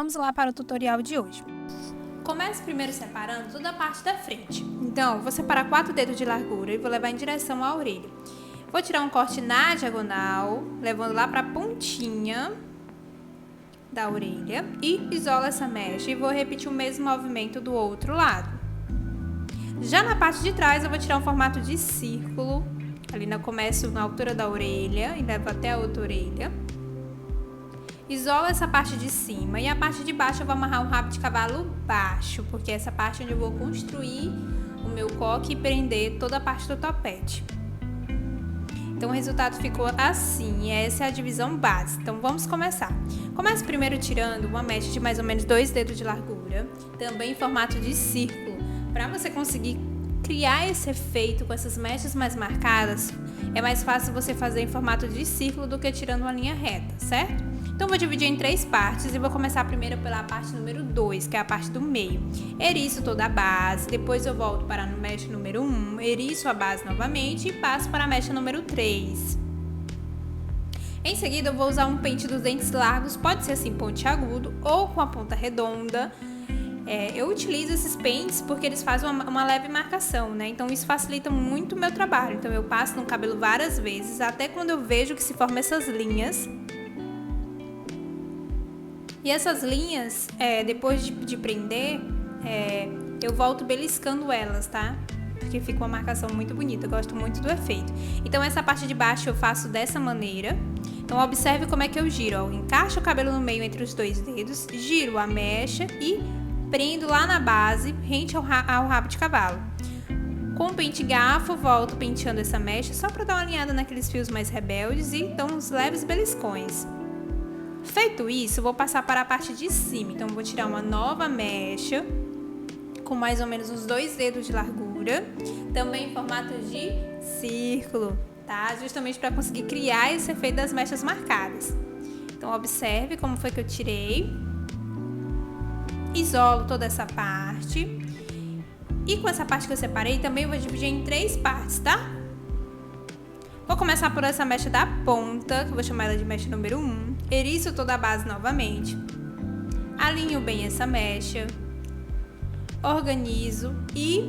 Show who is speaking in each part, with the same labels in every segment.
Speaker 1: Vamos lá para o tutorial de hoje. Comece primeiro separando toda a parte da frente. Então, vou separar 4 dedos de largura e vou levar em direção à orelha. Vou tirar um corte na diagonal, levando lá para a pontinha da orelha e isolo essa mecha e vou repetir o mesmo movimento do outro lado. Já na parte de trás, eu vou tirar um formato de círculo, ali começo na altura da orelha e levo até a outra orelha. Isolo essa parte de cima e a parte de baixo eu vou amarrar um rabo de cavalo baixo, porque é essa parte onde eu vou construir o meu coque e prender toda a parte do topete. Então o resultado ficou assim, essa é a divisão base. Então vamos começar. Comece primeiro tirando uma mecha de mais ou menos 2 dedos de largura, também em formato de círculo. Para você conseguir criar esse efeito com essas mechas mais marcadas, é mais fácil você fazer em formato de círculo do que tirando uma linha reta, certo? Então vou dividir em 3 partes e vou começar primeiro pela parte número 2, que é a parte do meio. Eriço toda a base, depois eu volto para a mecha número 1, eriço a base novamente e passo para a mecha número 3. Em seguida eu vou usar um pente dos dentes largos, pode ser assim pontiagudo ou com a ponta redonda. Eu utilizo esses pentes porque eles fazem uma leve marcação, né? Então isso facilita muito o meu trabalho. Então eu passo no cabelo várias vezes, até quando eu vejo que se formam essas linhas. E essas linhas, depois de prender, eu volto beliscando elas, tá? Porque fica uma marcação muito bonita, eu gosto muito do efeito. Então essa parte de baixo eu faço dessa maneira. Então observe como é que eu giro, ó. Eu encaixo o cabelo no meio entre os 2 dedos, giro a mecha e prendo lá na base, rente ao rabo de cavalo. Com o pente garfo, volto penteando essa mecha só para dar uma alinhada naqueles fios mais rebeldes e dou uns leves beliscões. Feito isso, vou passar para a parte de cima. Então vou tirar uma nova mecha com mais ou menos uns 2 dedos de largura, também em formato de círculo, tá? Justamente para conseguir criar esse efeito das mechas marcadas. Então observe como foi que eu tirei. Isolo toda essa parte. E com essa parte que eu separei, também vou dividir em 3 partes, tá? Vou começar por essa mecha da ponta, que eu vou chamar ela de mecha número 1. Eriço toda a base novamente. Alinho bem essa mecha. Organizo e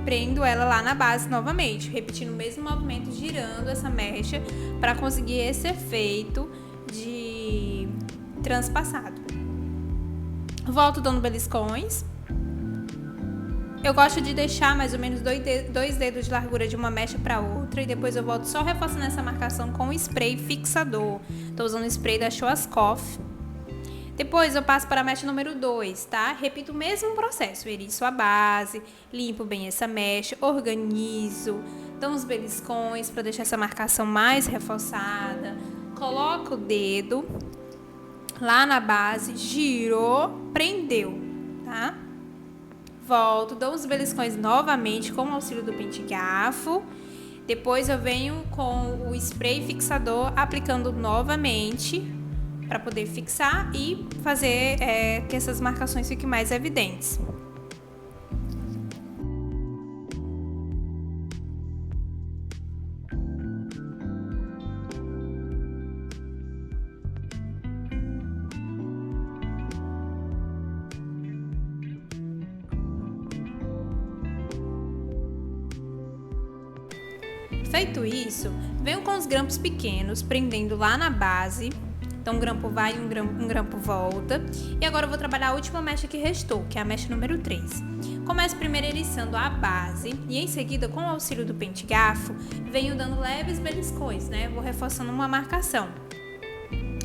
Speaker 1: prendo ela lá na base novamente, repetindo o mesmo movimento, girando essa mecha para conseguir esse efeito de transpassado. Volto dando beliscões. Eu gosto de deixar mais ou menos 2 dedos de largura de uma mecha para outra e depois eu volto só reforçando essa marcação com spray fixador. Estou usando o spray da Schwarzkopf. Depois eu passo para a mecha número 2, tá? Repito o mesmo processo, eriço a base, limpo bem essa mecha, organizo, dou uns beliscões para deixar essa marcação mais reforçada. Coloco o dedo lá na base, girou, prendeu, tá? Volto, dou uns beliscões novamente com o auxílio do pente garfo. Depois eu venho com o spray fixador aplicando novamente para poder fixar e fazer que essas marcações fiquem mais evidentes. Feito isso, venho com os grampos pequenos, prendendo lá na base. Então um grampo vai e um grampo volta. E agora eu vou trabalhar a última mecha que restou, que é a mecha número 3. Começo primeiro eriçando a base e em seguida, com o auxílio do pente garfo, venho dando leves beliscões, né? Vou reforçando uma marcação.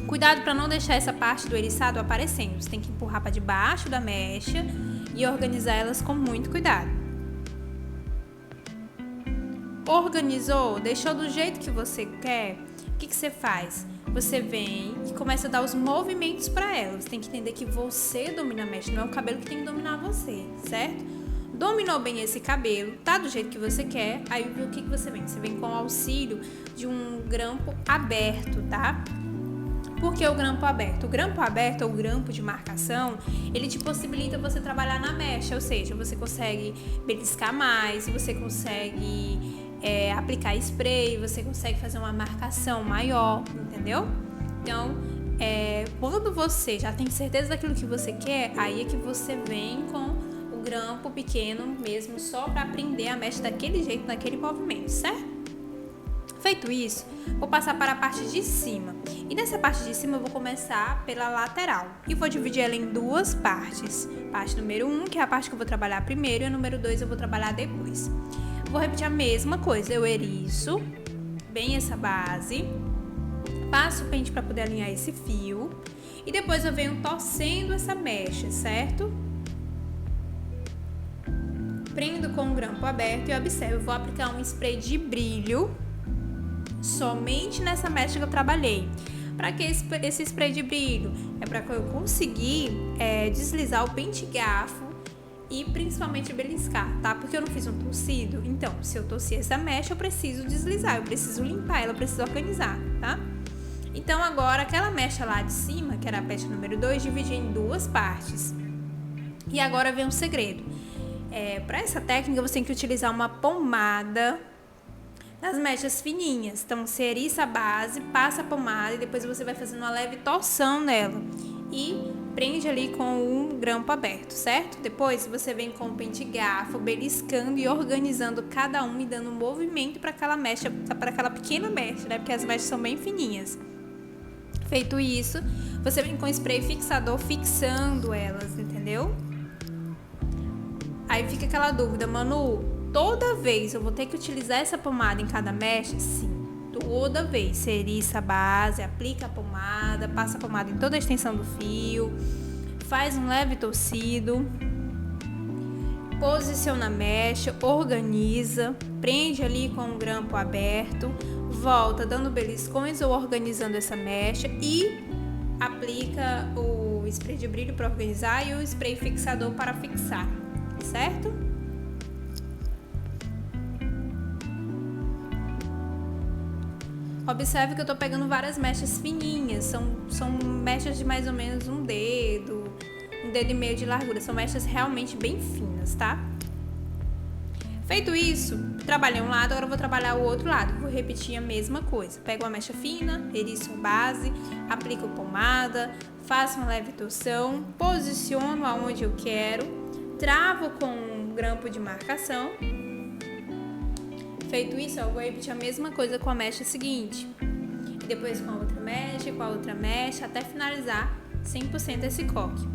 Speaker 1: Cuidado para não deixar essa parte do eriçado aparecendo. Você tem que empurrar para debaixo da mecha e organizar elas com muito cuidado. Organizou, deixou do jeito que você quer, o que você faz? Você vem e começa a dar os movimentos para ela. Você tem que entender que você domina a mecha, não é o cabelo que tem que dominar você, certo? Dominou bem esse cabelo, tá do jeito que você quer, aí o que você vem? Você vem com o auxílio de um grampo aberto, tá? Por que o grampo aberto? O grampo aberto, ou grampo de marcação, ele te possibilita você trabalhar na mecha, ou seja, você consegue beliscar mais, você consegue aplicar spray, você consegue fazer uma marcação maior, entendeu? Então, quando você já tem certeza daquilo que você quer, aí é que você vem com o grampo pequeno mesmo, só para prender a mecha daquele jeito, naquele movimento, certo? Feito isso, vou passar para a parte de cima. E nessa parte de cima eu vou começar pela lateral. E vou dividir ela em duas partes. Parte número 1, que é a parte que eu vou trabalhar primeiro, e a número 2 eu vou trabalhar depois. Vou repetir a mesma coisa. Eu eriço bem essa base. Passo o pente para poder alinhar esse fio. E depois eu venho torcendo essa mecha, certo? Prendo com o grampo aberto e observe, eu vou aplicar um spray de brilho somente nessa mecha que eu trabalhei. Para que esse spray de brilho? É para que eu conseguir deslizar o pente garfo e principalmente beliscar, tá? Porque eu não fiz um torcido, então se eu torcer essa mecha eu preciso deslizar, eu preciso limpar ela, eu preciso organizar, tá? Então agora aquela mecha lá de cima, que era a mecha número 2, dividi em duas partes. E agora vem um segredo. Para essa técnica você tem que utilizar uma pomada nas mechas fininhas. Então você eriça a base, passa a pomada e depois você vai fazendo uma leve torção nela e prende ali com um grampo aberto, certo? Depois você vem com o pente garfo, beliscando e organizando cada um e dando um movimento para aquela mecha, para aquela pequena mecha, né? Porque as mechas são bem fininhas. Feito isso, você vem com spray fixador fixando elas, entendeu? Aí fica aquela dúvida, Manu, toda vez eu vou ter que utilizar essa pomada em cada mecha? Sim, toda vez. Você eriça a base, aplica a pomada, passa a pomada em toda a extensão do fio, faz um leve torcido, posiciona a mecha, organiza, prende ali com o grampo aberto, volta dando beliscões ou organizando essa mecha e aplica o spray de brilho para organizar e o spray fixador para fixar, certo? Observe que eu tô pegando várias mechas fininhas, são mechas de mais ou menos um dedo e meio de largura, são mechas realmente bem finas, tá? Feito isso, trabalhei um lado, agora eu vou trabalhar o outro lado, vou repetir a mesma coisa. Pego uma mecha fina, eriço a base, aplico pomada, faço uma leve torção, posiciono aonde eu quero, travo com um grampo de marcação. Feito isso, eu vou repetir a mesma coisa com a mecha seguinte. E depois com a outra mecha, até finalizar 100% esse coque.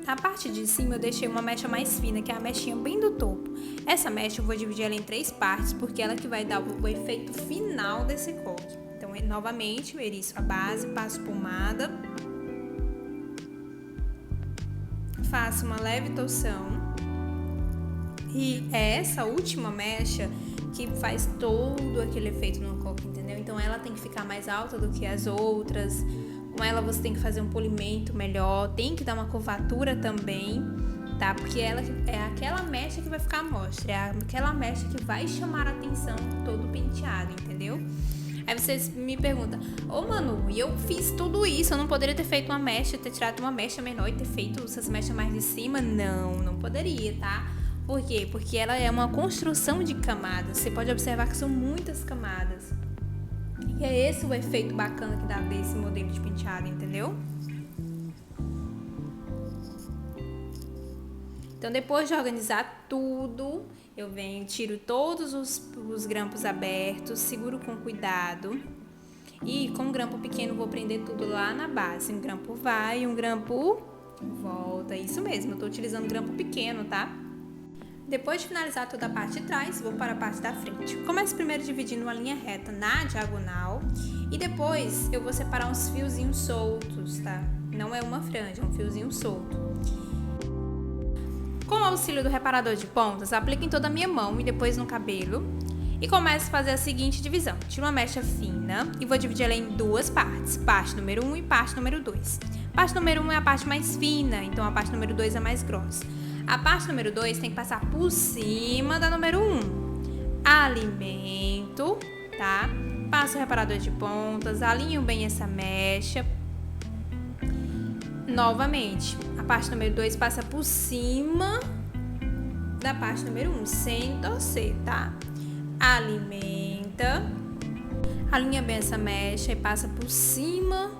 Speaker 1: Na parte de cima eu deixei uma mecha mais fina, que é a mechinha bem do topo. Essa mecha eu vou dividir ela em 3 partes, porque ela que vai dar o efeito final desse coque. Então, novamente, eu eriço a base, passo pomada, faço uma leve torção. E é essa última mecha que faz todo aquele efeito no coque, entendeu? Então, ela tem que ficar mais alta do que as outras. Com ela você tem que fazer um polimento melhor, tem que dar uma curvatura também, tá? Porque ela é aquela mecha que vai ficar à mostra, é aquela mecha que vai chamar a atenção de todo o penteado, entendeu? Aí vocês me perguntam, Manu, e eu fiz tudo isso, eu não poderia ter feito uma mecha, ter tirado uma mecha menor e ter feito essas mechas mais de cima? Não poderia, tá? Por quê? Porque ela é uma construção de camadas, você pode observar que são muitas camadas. E é esse o efeito bacana que dá desse modelo de penteado, entendeu? Então, depois de organizar tudo, eu venho, tiro todos os grampos abertos, seguro com cuidado. E com um grampo pequeno vou prender tudo lá na base. Um grampo vai, um grampo volta. Isso mesmo, eu tô utilizando grampo pequeno, tá? Depois de finalizar toda a parte de trás, vou para a parte da frente. Começo primeiro dividindo uma linha reta na diagonal e depois eu vou separar uns fiozinhos soltos, tá? Não é uma franja, é um fiozinho solto. Com o auxílio do reparador de pontas, aplico em toda a minha mão e depois no cabelo e começo a fazer a seguinte divisão. Tiro uma mecha fina e vou dividir ela em duas partes, parte número 1 e parte número 2. Parte número 1 é a parte mais fina, então a parte número 2 é mais grossa. A parte número 2 tem que passar por cima da número 1. alimento, tá? Passo o reparador de pontas, alinho bem essa mecha. Novamente, a parte número 2 passa por cima da parte número 1, sem torcer, tá? Alimenta, alinha bem essa mecha e passa por cima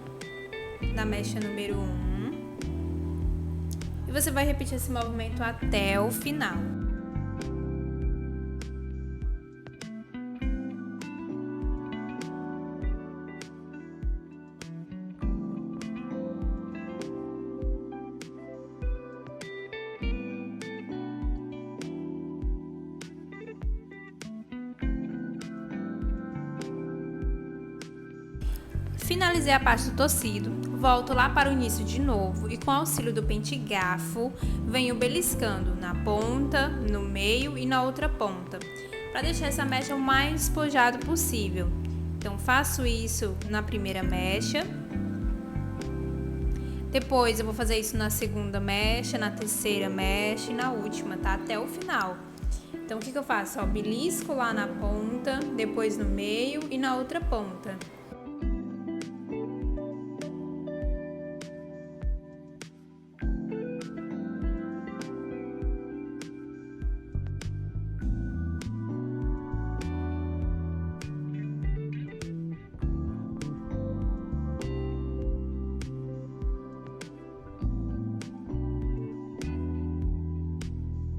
Speaker 1: da mecha número 1. E você vai repetir esse movimento até o final. Finalizei a parte do tecido, volto lá para o início de novo e com o auxílio do pente garfo, venho beliscando na ponta, no meio e na outra ponta, para deixar essa mecha o mais despojado possível. Então faço isso na primeira mecha, depois eu vou fazer isso na segunda mecha, na terceira mecha e na última, tá? Até o final. Então o que eu faço? Ó, belisco lá na ponta, depois no meio e na outra ponta.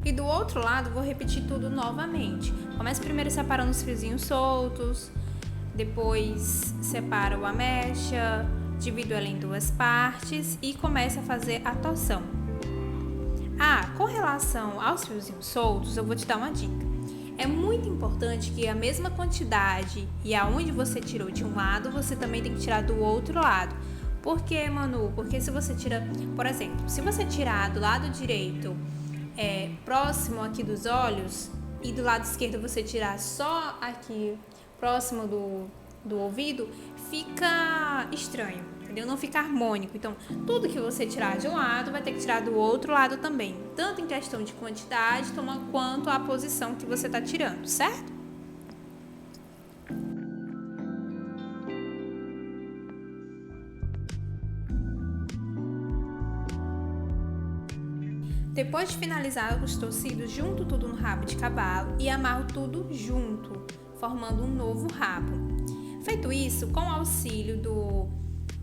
Speaker 1: E do outro lado, vou repetir tudo novamente. Começo primeiro separando os fiozinhos soltos, depois separo a mecha, divido ela em duas partes e começo a fazer a torção. Com relação aos fiozinhos soltos, eu vou te dar uma dica. É muito importante que a mesma quantidade e aonde você tirou de um lado, você também tem que tirar do outro lado. Por quê, Manu? Porque se você tira, por exemplo, se você tirar do lado direito próximo aqui dos olhos e do lado esquerdo você tirar só aqui próximo do ouvido, fica estranho, entendeu? Não fica harmônico. Então, tudo que você tirar de um lado vai ter que tirar do outro lado também, tanto em questão de quantidade quanto a posição que você está tirando, certo? Depois de finalizar os tecidos, junto tudo no rabo de cavalo e amarro tudo junto, formando um novo rabo. Feito isso, com o auxílio do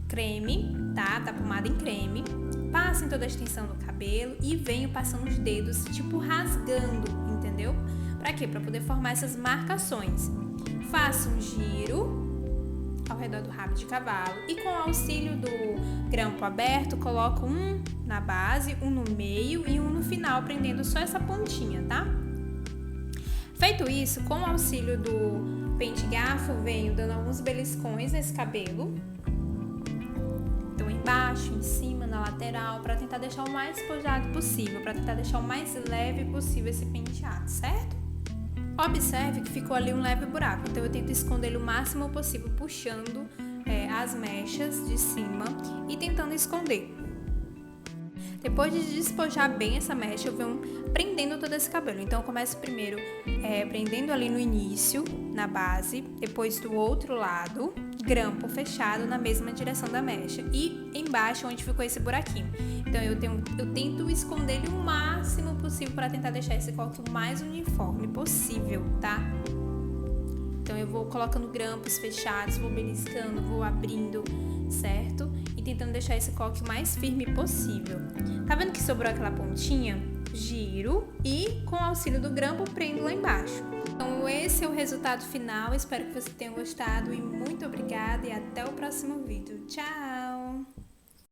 Speaker 1: creme, tá? Da pomada em creme, passo em toda a extensão do cabelo e venho passando os dedos, tipo rasgando, entendeu? Pra quê? Pra poder formar essas marcações. Faço um giro ao redor do rabo de cavalo e com o auxílio do grampo aberto, coloco um na base, um no meio e um no final, prendendo só essa pontinha, tá? Feito isso, com o auxílio do pente garfo, venho dando alguns beliscões nesse cabelo. Então, embaixo, em cima, na lateral, para tentar deixar o mais despojado possível, para tentar deixar o mais leve possível esse penteado, certo? Observe que ficou ali um leve buraco, então eu tento esconder ele o máximo possível, puxando as mechas de cima e tentando esconder. Depois de despojar bem essa mecha, eu venho prendendo todo esse cabelo. Então eu começo primeiro prendendo ali no início, na base, depois do outro lado, grampo fechado na mesma direção da mecha e embaixo onde ficou esse buraquinho. Então eu tento esconder ele o máximo possível para tentar deixar esse coque o mais uniforme possível, tá? Então eu vou colocando grampos fechados, vou beliscando, vou abrindo, certo? E tentando deixar esse coque o mais firme possível. Tá vendo que sobrou aquela pontinha? Giro e com o auxílio do grampo prendo lá embaixo. Então esse é o resultado final, espero que você tenha gostado e muito obrigada e até o próximo vídeo. Tchau!